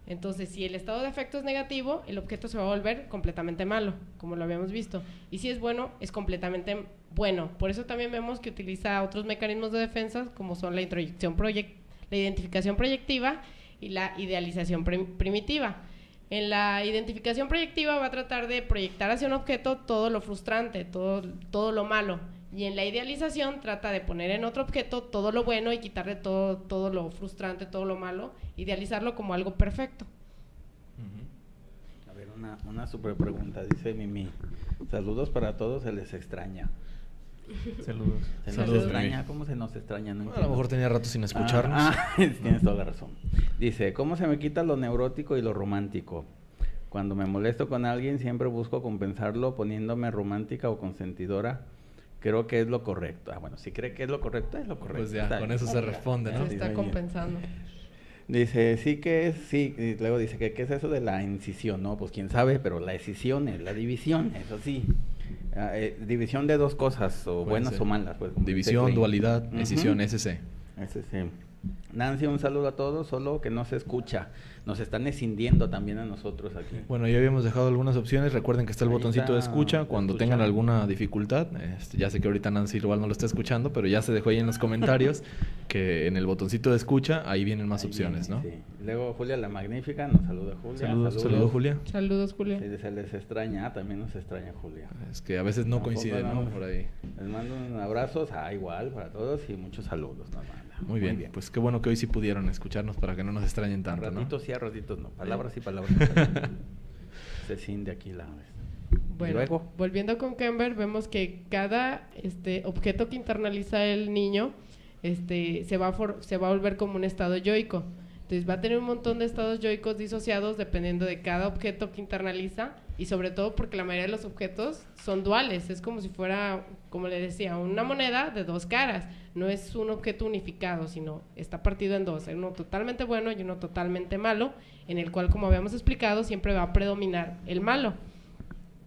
Entonces, si el estado de afecto es negativo, el objeto se va a volver completamente malo, como lo habíamos visto. Y si es bueno, es completamente bueno. Por eso también vemos que utiliza otros mecanismos de defensa, como son la identificación proyectiva y la idealización primitiva. En la identificación proyectiva va a tratar de proyectar hacia un objeto todo lo frustrante, todo lo malo. Y en la idealización trata de poner en otro objeto todo lo bueno y quitarle todo lo frustrante, todo lo malo, idealizarlo como algo perfecto. A ver, una super pregunta, dice Mimi. Saludos para todos, se les extraña. Saludos. ¿Se nos extraña? ¿Cómo se nos extraña? No a lo mejor tenía rato sin escucharnos. Tienes toda la razón. Dice, ¿cómo se me quita lo neurótico y lo romántico? Cuando me molesto con alguien siempre busco compensarlo poniéndome romántica o consentidora. Creo que es lo correcto. Bueno, si cree que es lo correcto, es lo correcto. Pues ya, con eso se responde, ¿no? Se está compensando. Dice, sí, y luego dice que ¿qué es eso de la incisión? No, pues quién sabe, pero la escisión es la división, eso sí. División de dos cosas, o puede buenas ser. O malas. Pues, división, dualidad, escisión, SC. SC. Nancy, un saludo a todos, solo que no se escucha. Nos están escindiendo también a nosotros aquí. Bueno, ya habíamos dejado algunas opciones. Recuerden que está el botoncito de escucha. Cuando tengan alguna dificultad, ya sé que ahorita Nancy igual no lo está escuchando, pero ya se dejó ahí en los comentarios que en el botoncito de escucha ahí vienen más opciones, ¿no? Sí. Luego Julia la Magnífica, nos saluda Julia. Saludos Julia. Saludos Julia. Sí, se les extraña, también nos extraña Julia. Es que a veces no coincide, ¿no? Por ahí. Les mando un abrazo, igual para todos y muchos saludos. Muy bien, pues qué bueno que hoy sí pudieron escucharnos para que no nos extrañen tanto, ratitos sí, a ratitos no, palabras y palabras. Se cinde aquí la... Bueno, luego, volviendo con Kember, vemos que cada objeto que internaliza el niño se va a volver como un estado yoico. Entonces va a tener un montón de estados yoicos disociados dependiendo de cada objeto que internaliza, y sobre todo porque la mayoría de los objetos son duales. Es como si fuera, como le decía, una moneda de dos caras. No es un objeto unificado, sino está partido en dos. Hay uno totalmente bueno y uno totalmente malo, en el cual, como habíamos explicado, siempre va a predominar el malo.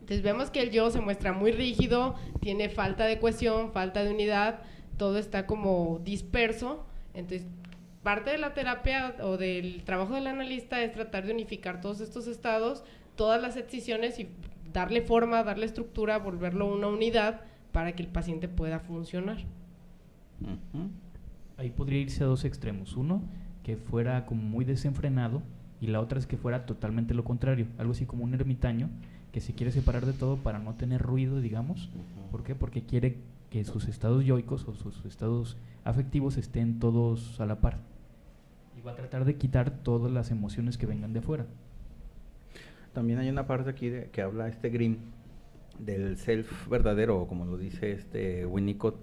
Entonces vemos que el yo se muestra muy rígido, tiene falta de cohesión, falta de unidad, todo está como disperso. Entonces parte de la terapia o del trabajo del analista es tratar de unificar todos estos estados, todas las excisiones, y darle forma, darle estructura, volverlo una unidad para que el paciente pueda funcionar. Ahí podría irse a dos extremos. Uno, que fuera como muy desenfrenado, y la otra es que fuera totalmente lo contrario, algo así como un ermitaño que se quiere separar de todo para no tener ruido, digamos. ¿Por qué? Porque quiere que sus estados yoicos o sus estados afectivos estén todos a la par, y va a tratar de quitar todas las emociones que vengan de afuera. También hay una parte aquí que habla Green del self verdadero, como lo dice Winnicott,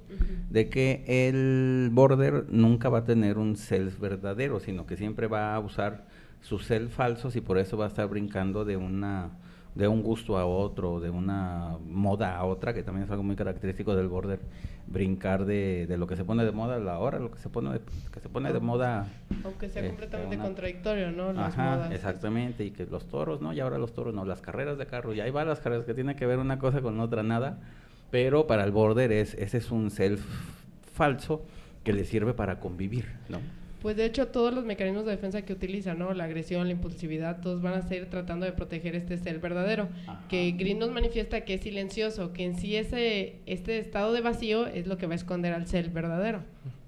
de que el border nunca va a tener un self verdadero, sino que siempre va a usar sus self falsos y por eso va a estar brincando de un gusto a otro, de una moda a otra, que también es algo muy característico del border, brincar de lo que se pone de moda a la hora, lo que se pone de moda. Aunque sea completamente contradictorio, ¿no? Las Ajá, modas. exactamente, y que los toros, ¿no? Y ahora los toros, no, las carreras de carro, y ahí va las carreras que tienen que ver una cosa con otra, nada, pero para el border ese es un self falso que le sirve para convivir, ¿no? Pues de hecho todos los mecanismos de defensa que utilizan, ¿no? La agresión, la impulsividad, todos van a ser tratando de proteger este self verdadero. Ajá. Que Green nos manifiesta que es silencioso, que en sí este estado de vacío es lo que va a esconder al self verdadero.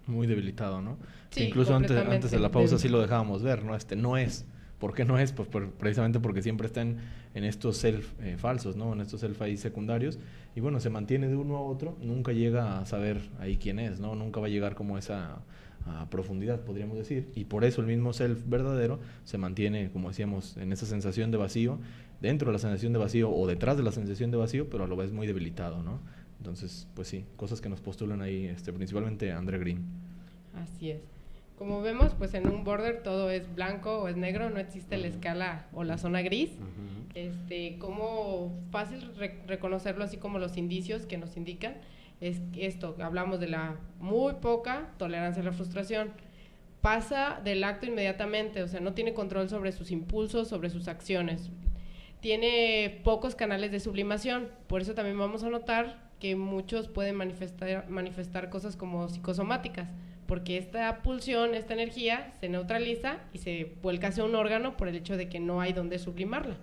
Muy debilitado, ¿no? Sí, incluso antes de la pausa sí lo dejábamos ver, ¿no? No es. ¿Por qué no es? Pues precisamente porque siempre están en estos self falsos, ¿no? En estos self ahí secundarios. Y bueno, se mantiene de uno a otro, nunca llega a saber ahí quién es, ¿no? Nunca va a llegar como esa a profundidad, podríamos decir, y por eso el mismo self verdadero se mantiene, como decíamos, en esa sensación de vacío, dentro de la sensación de vacío o detrás de la sensación de vacío, pero a lo vez muy debilitado, ¿no? Entonces, pues sí, cosas que nos postulan ahí, principalmente André Green. Así es. Como vemos, pues en un border todo es blanco o es negro, no existe la escala o la zona gris. Como fácil reconocerlo, así como los indicios que nos indican, es esto, hablamos de la muy poca tolerancia a la frustración. Pasa del acto inmediatamente, o sea, no tiene control sobre sus impulsos, sobre sus acciones. Tiene pocos canales de sublimación, por eso también vamos a notar que muchos pueden manifestar cosas como psicosomáticas, porque esta pulsión, esta energía se neutraliza y se vuelca hacia un órgano por el hecho de que no hay donde sublimarla.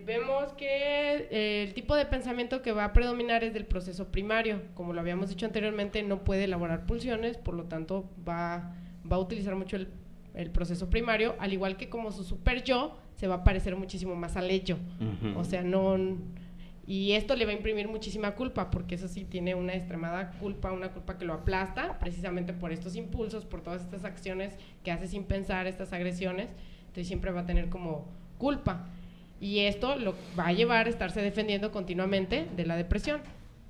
Vemos que el tipo de pensamiento que va a predominar es del proceso primario. Como lo habíamos dicho anteriormente, no puede elaborar pulsiones, por lo tanto va a utilizar mucho el proceso primario, al igual que como su super yo se va a parecer muchísimo más al ello. O sea, y esto le va a imprimir muchísima culpa, porque eso sí tiene una extremada culpa, una culpa que lo aplasta, precisamente por estos impulsos, por todas estas acciones que hace sin pensar, estas agresiones. Entonces siempre va a tener como culpa. Y esto lo va a llevar a estarse defendiendo continuamente de la depresión.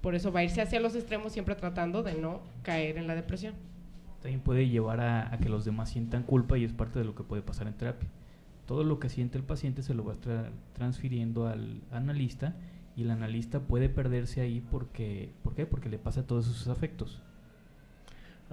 Por eso va a irse hacia los extremos, siempre tratando de no caer en la depresión. También puede llevar a que los demás sientan culpa, y es parte de lo que puede pasar en terapia. Todo lo que siente el paciente se lo va a estar transfiriendo al analista, y el analista puede perderse ahí ¿por qué? Porque le pasa todos esos afectos.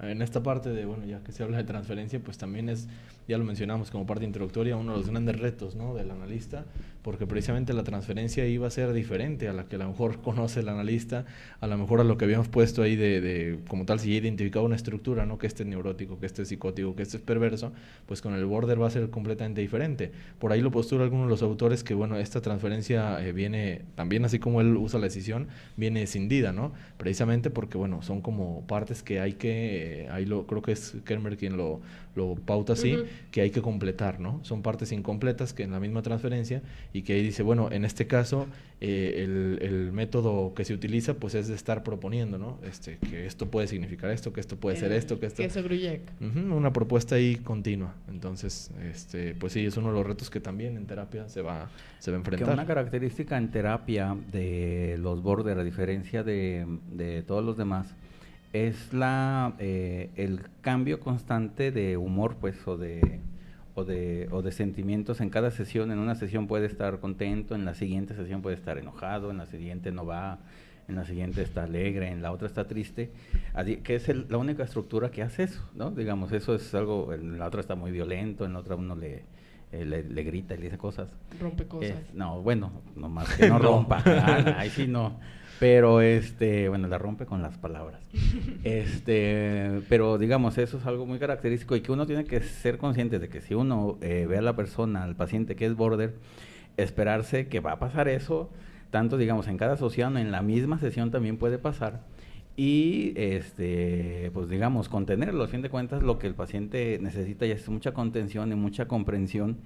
En esta parte de, bueno, ya que se habla de transferencia, pues también es, ya lo mencionamos como parte introductoria, uno de los grandes retos, ¿no?, del analista, porque precisamente la transferencia iba a ser diferente a la que a lo mejor conoce el analista, a lo mejor a lo que habíamos puesto ahí de como tal, si ya identificado una estructura, ¿no?, que este es neurótico, que este es psicótico, que este es perverso, pues con el border va a ser completamente diferente. Por ahí lo postula algunos de los autores que, bueno, esta transferencia viene, también así como él usa la decisión, viene escindida, ¿no?, precisamente porque, bueno, son como partes que hay que creo que es Kermer quien lo pauta así, que hay que completar, ¿no? Son partes incompletas que en la misma transferencia, y que ahí dice, bueno, en este caso el método que se utiliza pues es de estar proponiendo, ¿no? Que esto puede significar esto, que esto puede ser esto, que esto... Queso Gruyère. Una propuesta ahí continua. Entonces, pues sí, es uno de los retos que también en terapia se va a enfrentar. Que una característica en terapia de los border, a diferencia de todos los demás, es el cambio constante de humor, pues, o de sentimientos en cada sesión. En una sesión puede estar contento, en la siguiente sesión puede estar enojado, en la siguiente no va, en la siguiente está alegre, en la otra está triste, que es la única estructura que hace eso, ¿no? Digamos, eso es algo, en la otra está muy violento, en la otra uno le grita y le dice cosas. Rompe cosas. No, bueno, nomás que no rompa, ahí sí no. Pero bueno, la rompe con las palabras. Pero digamos, eso es algo muy característico, y que uno tiene que ser consciente de que si uno ve a la persona, al paciente que es border, esperarse que va a pasar eso, tanto digamos en cada sesión, en la misma sesión también puede pasar, y pues digamos, contenerlo. A fin de cuentas, lo que el paciente necesita ya es mucha contención y mucha comprensión,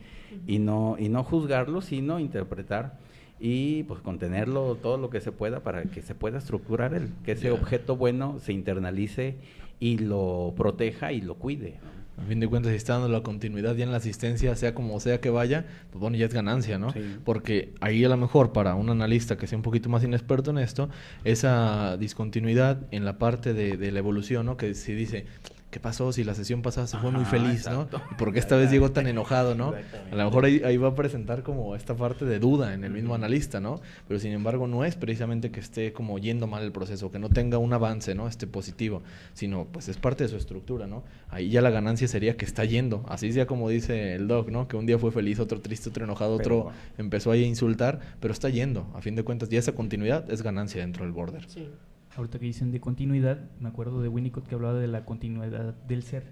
y no juzgarlo, sino interpretar y pues contenerlo todo lo que se pueda para que se pueda estructurar que ese objeto bueno se internalice y lo proteja y lo cuide. A fin de cuentas, si está dando la continuidad ya en la asistencia, sea como sea que vaya, pues bueno, ya es ganancia, ¿no? Sí. Porque ahí a lo mejor para un analista que sea un poquito más inexperto en esto, esa discontinuidad en la parte de la evolución, ¿no? Que si dice, ¿qué pasó si la sesión pasada se fue muy feliz, exacto. ¿no? ¿Y por qué esta vez llegó tan enojado, no? Exactamente. A lo mejor ahí va a presentar como esta parte de duda en el mismo analista, ¿no? Pero sin embargo no es precisamente que esté como yendo mal el proceso, que no tenga un avance, ¿no? Positivo, sino pues es parte de su estructura, ¿no? Ahí ya la ganancia sería que está yendo, así sea como dice el doc, ¿no? Que un día fue feliz, otro triste, otro enojado, otro empezó ahí a insultar, pero está yendo. A fin de cuentas ya esa continuidad es ganancia dentro del border. Sí. Ahorita que dicen de continuidad, me acuerdo de Winnicott que hablaba de la continuidad del ser.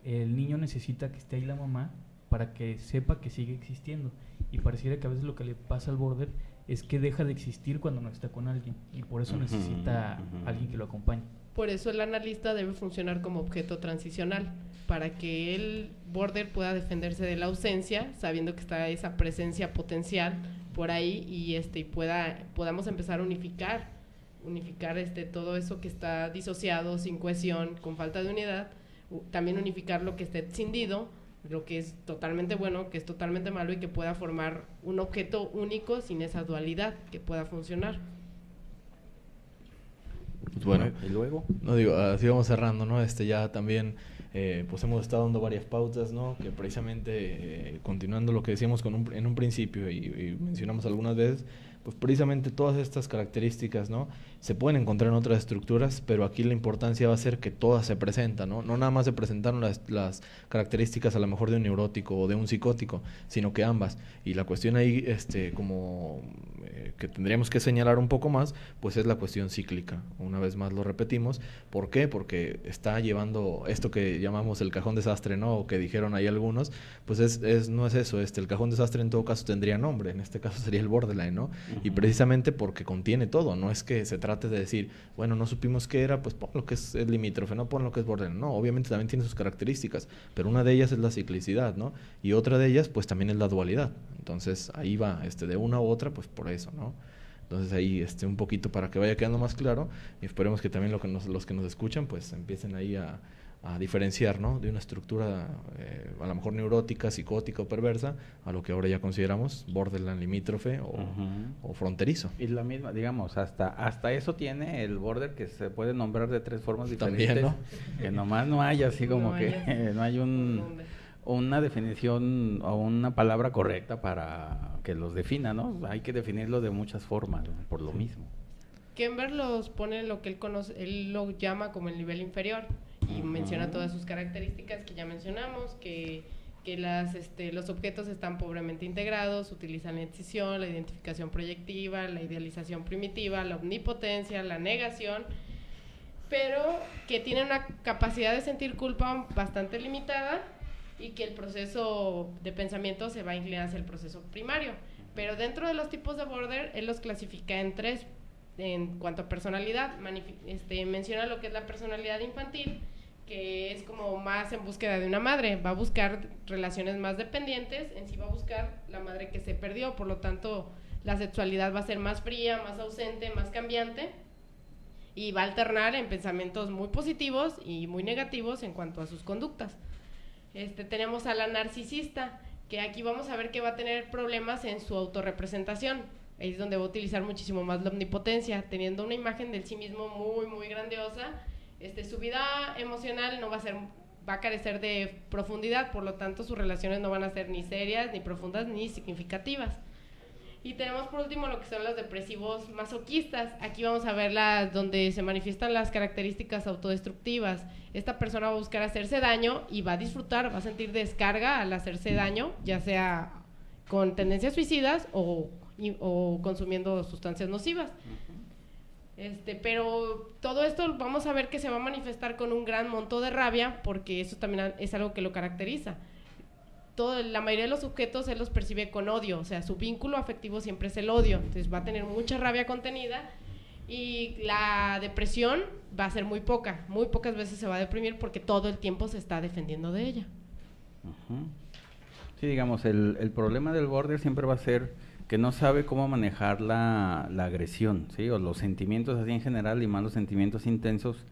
El niño necesita que esté ahí la mamá para que sepa que sigue existiendo. Y pareciera que a veces lo que le pasa al border es que deja de existir cuando no está con alguien. Y por eso necesita alguien que lo acompañe. Por eso el analista debe funcionar como objeto transicional, para que el border pueda defenderse de la ausencia, sabiendo que está esa presencia potencial por ahí y podamos empezar a unificar todo eso que está disociado, sin cohesión, con falta de unidad, también unificar lo que esté escindido, lo que es totalmente bueno, que es totalmente malo y que pueda formar un objeto único sin esa dualidad, que pueda funcionar. Pues bueno, ¿y luego? No digo, así vamos cerrando, ¿no? Ya también pues hemos estado dando varias pautas, ¿no? Que precisamente continuando lo que decíamos en un principio y mencionamos algunas veces, pues precisamente todas estas características, ¿no? Se pueden encontrar en otras estructuras, pero aquí la importancia va a ser que todas se presentan, ¿no? No nada más se presentaron las características a lo mejor de un neurótico o de un psicótico, sino que ambas. Y la cuestión ahí, que tendríamos que señalar un poco más, pues es la cuestión cíclica. Una vez más lo repetimos. ¿Por qué? Porque está llevando esto que llamamos el cajón desastre, ¿no? O que dijeron ahí algunos, pues no es eso. El cajón desastre en todo caso tendría nombre, en este caso sería el borderline, ¿no? Y precisamente porque contiene todo, no es que se trate de decir, bueno, no supimos qué era, pues pon lo que es limítrofe, no pon lo que es borderline. No, obviamente también tiene sus características, pero una de ellas es la ciclicidad, ¿no? Y otra de ellas, pues también es la dualidad. Entonces, ahí va, de una u otra, pues por eso, ¿no? Entonces ahí un poquito para que vaya quedando más claro y esperemos que también los que nos escuchan pues empiecen ahí a diferenciar, ¿no? De una estructura a lo mejor neurótica, psicótica o perversa a lo que ahora ya consideramos borderline limítrofe o fronterizo. Y la misma, digamos, hasta eso tiene el border que se puede nombrar de 3 formas diferentes. También, ¿no? Que nomás no hay así como que no hay una definición o una palabra correcta para que los defina, ¿no? Hay que definirlo de muchas formas, ¿no? Por lo mismo. Kember los pone en lo que él lo llama como el nivel inferior y menciona todas sus características que ya mencionamos, que los objetos están pobremente integrados, utilizan la excisión, la identificación proyectiva, la idealización primitiva, la omnipotencia, la negación, pero que tienen una capacidad de sentir culpa bastante limitada y que el proceso de pensamiento se va a inclinar hacia el proceso primario. Pero dentro de los tipos de border, él los clasifica en 3 en cuanto a personalidad. Menciona lo que es la personalidad infantil, que es como más en búsqueda de una madre, va a buscar relaciones más dependientes, en sí va a buscar la madre que se perdió, por lo tanto la sexualidad va a ser más fría, más ausente, más cambiante, y va a alternar en pensamientos muy positivos y muy negativos en cuanto a sus conductas. Tenemos a la narcisista, que aquí vamos a ver que va a tener problemas en su autorrepresentación. Ahí es donde va a utilizar muchísimo más la omnipotencia, teniendo una imagen de sí mismo muy, muy grandiosa. Su vida emocional va a carecer de profundidad, por lo tanto sus relaciones no van a ser ni serias, ni profundas, ni significativas. Y tenemos por último lo que son los depresivos masoquistas. Aquí vamos a ver donde se manifiestan las características autodestructivas. Esta persona va a buscar hacerse daño y va a disfrutar, va a sentir descarga al hacerse daño, ya sea con tendencias suicidas o consumiendo sustancias nocivas. Pero todo esto vamos a ver que se va a manifestar con un gran monto de rabia, porque eso también es algo que lo caracteriza. La mayoría de los sujetos él los percibe con odio, o sea, su vínculo afectivo siempre es el odio, entonces va a tener mucha rabia contenida y la depresión va a ser muy pocas veces se va a deprimir porque todo el tiempo se está defendiendo de ella. Sí, digamos, el problema del border siempre va a ser que no sabe cómo manejar la agresión, ¿sí? O los sentimientos así en general y más los sentimientos intensos,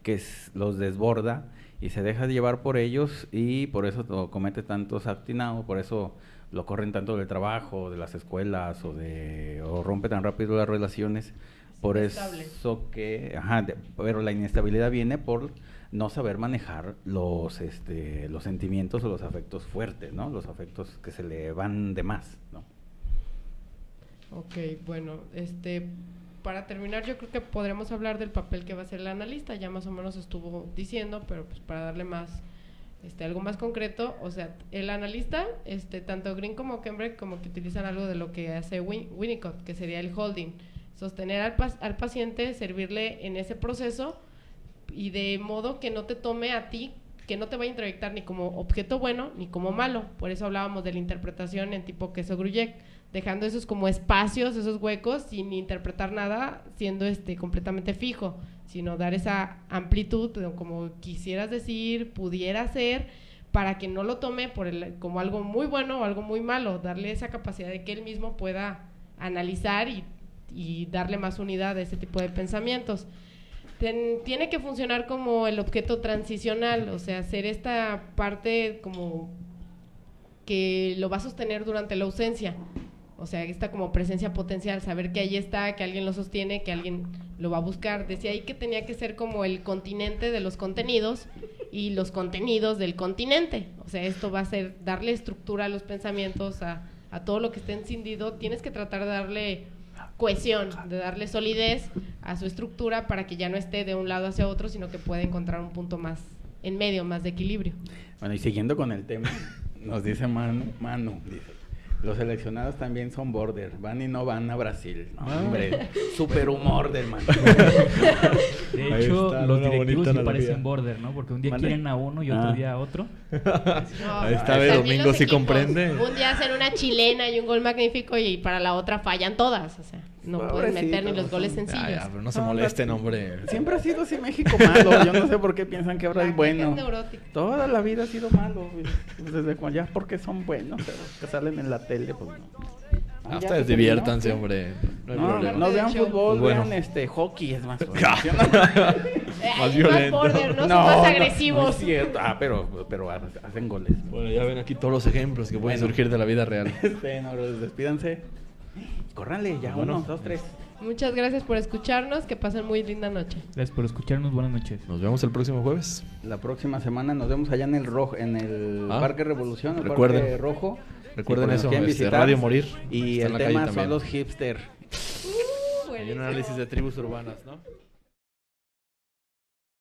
que los desborda y se deja llevar por ellos y por eso comete tantos atinados, por eso lo corren tanto del trabajo, de las escuelas o rompe tan rápido las relaciones, por eso que, pero la inestabilidad viene por no saber manejar los sentimientos o los afectos fuertes, ¿no? Los afectos que se le van de más, ¿no? Ok, bueno, para terminar yo creo que podremos hablar del papel que va a hacer el analista, ya más o menos estuvo diciendo, pero pues para darle más, algo más concreto, o sea, el analista, tanto Green como Kemberg como que utilizan algo de lo que hace Winnicott, que sería el holding, sostener al paciente, servirle en ese proceso y de modo que no te tome a ti, que no te vaya a introyectar ni como objeto bueno ni como malo, por eso hablábamos de la interpretación en tipo queso-gruyère, dejando esos como espacios, esos huecos, sin interpretar nada, siendo completamente fijo, sino dar esa amplitud, como quisieras decir, pudiera ser, para que no lo tome como algo muy bueno o algo muy malo, darle esa capacidad de que él mismo pueda analizar y darle más unidad a ese tipo de pensamientos. Tiene que funcionar como el objeto transicional, o sea, hacer esta parte como que lo va a sostener durante la ausencia. O sea, esta como presencia potencial, saber que ahí está, que alguien lo sostiene, que alguien lo va a buscar. Decía ahí que tenía que ser como el continente de los contenidos y los contenidos del continente. O sea, esto va a ser darle estructura a los pensamientos, a todo lo que esté encendido. Tienes que tratar de darle cohesión, de darle solidez a su estructura para que ya no esté de un lado hacia otro, sino que pueda encontrar un punto más en medio, más de equilibrio. Bueno, y siguiendo con el tema, nos dice Manu, dice, los seleccionados también son border, van y no van a Brasil. No, hombre, súper humor del man. De hecho, los directivos sí parecen border, ¿no? Porque un día quieren a uno y otro día a otro. No, ahí está, Domingo sí comprende. Un día hacen una chilena y un gol magnífico y para la otra fallan todas, o sea, no pueden meter ni los goles sencillos. Ya, pero no se molesten, hombre. Siempre ha sido así México malo, yo no sé por qué piensan que ahora es bueno. Toda la vida ha sido malo, desde cuando ya porque son buenos, pero que salen en la tele, pues no. Ustedes diviértanse, hombre. No vean fútbol, pues bueno. Vean hockey, es más más violento. Border, no son más agresivos. No es cierto. Pero hacen goles. Bueno, ya ven aquí todos los ejemplos que pueden surgir de la vida real. Despídanse. Córranle, ya, 1, 2, 3. Muchas gracias por escucharnos, que pasen muy linda noche. Gracias por escucharnos, buenas noches. Nos vemos el próximo jueves. La próxima semana nos vemos allá en el Parque Revolución, el recuerden, Parque Rojo. Recuerden eso, Radio Morir. Y el tema son los hipster. Hay un análisis de tribus urbanas, ¿no?